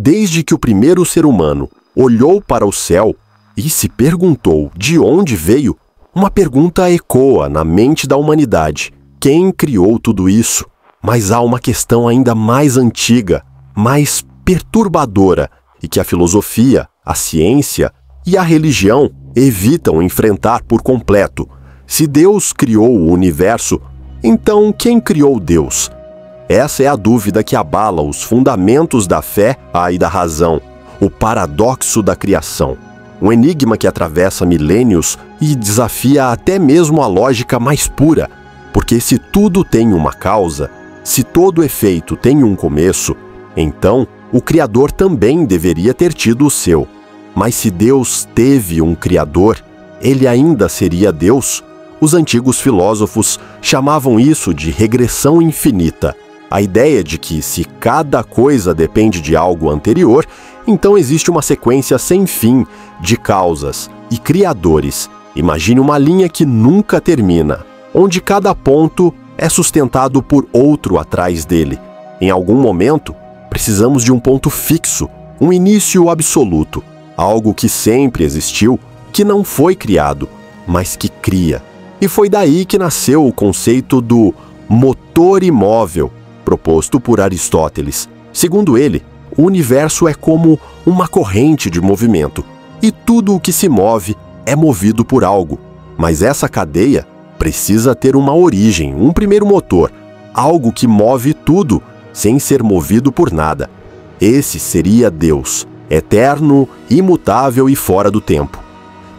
Desde que o primeiro ser humano olhou para o céu e se perguntou de onde veio, uma pergunta ecoa na mente da humanidade: quem criou tudo isso? Mas há uma questão ainda mais antiga, mais perturbadora, e que a filosofia, a ciência e a religião evitam enfrentar por completo. Se Deus criou o universo, então quem criou Deus? Essa é a dúvida que abala os fundamentos da fé e da razão, o paradoxo da criação. Um enigma que atravessa milênios e desafia até mesmo a lógica mais pura, porque se tudo tem uma causa, se todo efeito tem um começo, então o Criador também deveria ter tido o seu. Mas se Deus teve um Criador, ele ainda seria Deus? Os antigos filósofos chamavam isso de regressão infinita. A ideia de que se cada coisa depende de algo anterior, então existe uma sequência sem fim de causas e criadores. Imagine uma linha que nunca termina, onde cada ponto é sustentado por outro atrás dele. Em algum momento, precisamos de um ponto fixo, um início absoluto, algo que sempre existiu, que não foi criado, mas que cria. E foi daí que nasceu o conceito do motor imóvel, proposto por Aristóteles. Segundo ele, o universo é como uma corrente de movimento, e tudo o que se move é movido por algo. Mas essa cadeia precisa ter uma origem, um primeiro motor, algo que move tudo, sem ser movido por nada. Esse seria Deus, eterno, imutável e fora do tempo.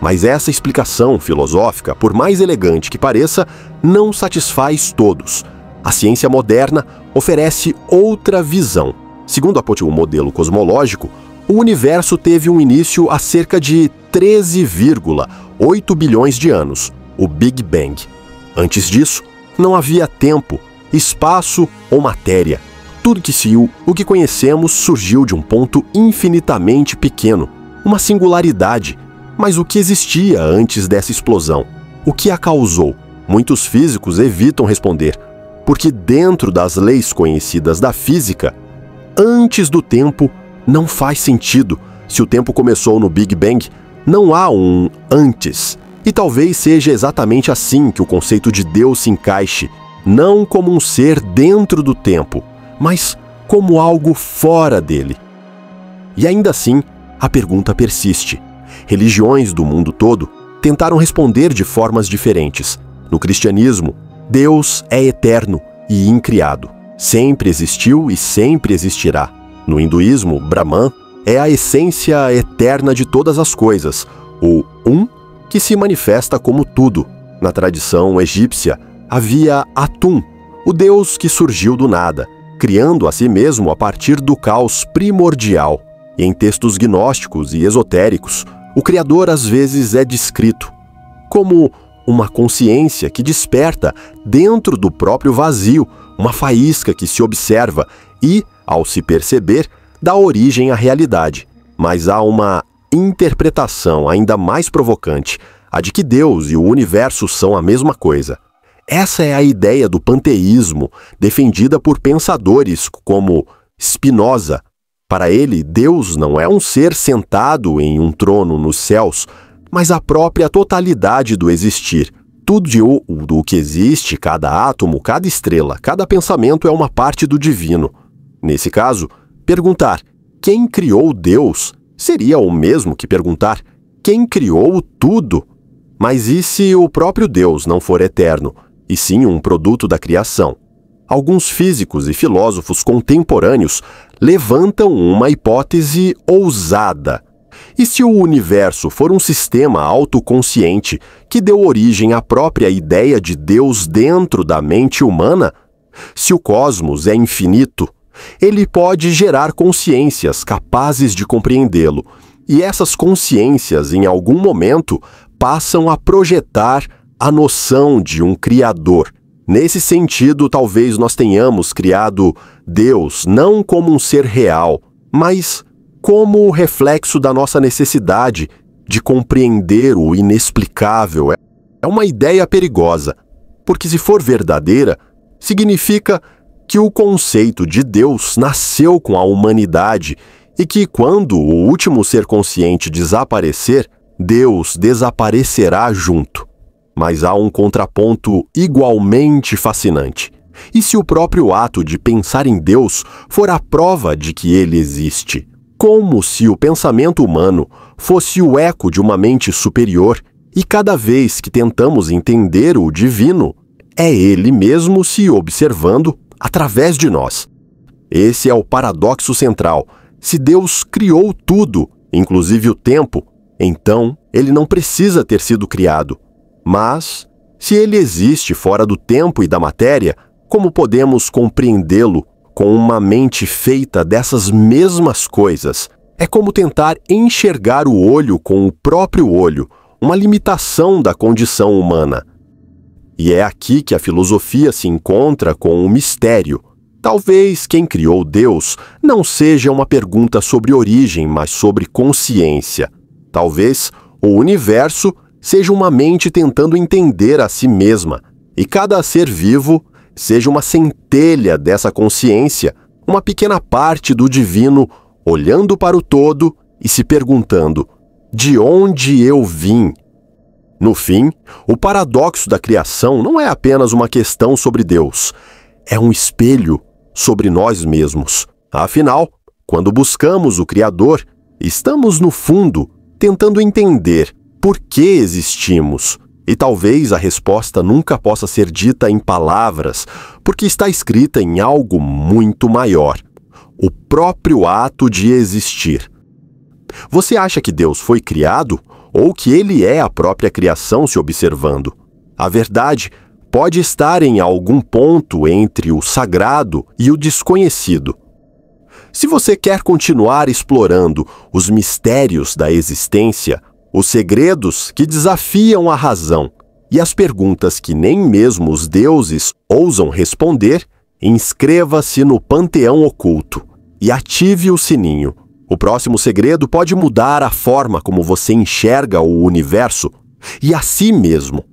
Mas essa explicação filosófica, por mais elegante que pareça, não satisfaz todos. A ciência moderna oferece outra visão. Segundo o modelo cosmológico, o universo teve um início há cerca de 13,8 bilhões de anos, o Big Bang. Antes disso, não havia tempo, espaço ou matéria. Tudo o que conhecemos surgiu de um ponto infinitamente pequeno, uma singularidade. Mas o que existia antes dessa explosão? O que a causou? Muitos físicos evitam responder, porque dentro das leis conhecidas da física, antes do tempo não faz sentido. Se o tempo começou no Big Bang, não há um antes. E talvez seja exatamente assim que o conceito de Deus se encaixe, não como um ser dentro do tempo, mas como algo fora dele. E ainda assim, a pergunta persiste. Religiões do mundo todo tentaram responder de formas diferentes. No cristianismo, Deus é eterno e incriado. Sempre existiu e sempre existirá. No hinduísmo, Brahman é a essência eterna de todas as coisas, o que se manifesta como tudo. Na tradição egípcia, havia Atum, o deus que surgiu do nada, criando a si mesmo a partir do caos primordial. E em textos gnósticos e esotéricos, o Criador às vezes é descrito como uma consciência que desperta dentro do próprio vazio, uma faísca que se observa e, ao se perceber, dá origem à realidade. Mas há uma interpretação ainda mais provocante, a de que Deus e o universo são a mesma coisa. Essa é a ideia do panteísmo, defendida por pensadores como Spinoza. Para ele, Deus não é um ser sentado em um trono nos céus, mas a própria totalidade do existir. Tudo do que existe, cada átomo, cada estrela, cada pensamento é uma parte do divino. Nesse caso, perguntar quem criou Deus seria o mesmo que perguntar quem criou tudo. Mas e se o próprio Deus não for eterno, e sim um produto da criação? Alguns físicos e filósofos contemporâneos levantam uma hipótese ousada. E se o universo for um sistema autoconsciente que deu origem à própria ideia de Deus dentro da mente humana? Se o cosmos é infinito, ele pode gerar consciências capazes de compreendê-lo, e essas consciências, em algum momento, passam a projetar a noção de um Criador. Nesse sentido, talvez nós tenhamos criado Deus não como um ser real, mas como o reflexo da nossa necessidade de compreender o inexplicável. É uma ideia perigosa, porque se for verdadeira, significa que o conceito de Deus nasceu com a humanidade e que, quando o último ser consciente desaparecer, Deus desaparecerá junto. Mas há um contraponto igualmente fascinante. E se o próprio ato de pensar em Deus for a prova de que ele existe? Como se o pensamento humano fosse o eco de uma mente superior e cada vez que tentamos entender o divino, é ele mesmo se observando através de nós. Esse é o paradoxo central. Se Deus criou tudo, inclusive o tempo, então ele não precisa ter sido criado. Mas, se ele existe fora do tempo e da matéria, como podemos compreendê-lo com uma mente feita dessas mesmas coisas? É como tentar enxergar o olho com o próprio olho, uma limitação da condição humana. E é aqui que a filosofia se encontra com um mistério. Talvez quem criou Deus não seja uma pergunta sobre origem, mas sobre consciência. Talvez o universo seja uma mente tentando entender a si mesma, e cada ser vivo seja uma centelha dessa consciência, uma pequena parte do divino olhando para o todo e se perguntando: de onde eu vim? No fim, o paradoxo da criação não é apenas uma questão sobre Deus, é um espelho sobre nós mesmos. Afinal, quando buscamos o Criador, estamos no fundo tentando entender por que existimos. E talvez a resposta nunca possa ser dita em palavras, porque está escrita em algo muito maior: o próprio ato de existir. Você acha que Deus foi criado ou que ele é a própria criação se observando? A verdade pode estar em algum ponto entre o sagrado e o desconhecido. Se você quer continuar explorando os mistérios da existência, os segredos que desafiam a razão e as perguntas que nem mesmo os deuses ousam responder, inscreva-se no Panteão Oculto e ative o sininho. O próximo segredo pode mudar a forma como você enxerga o universo e a si mesmo.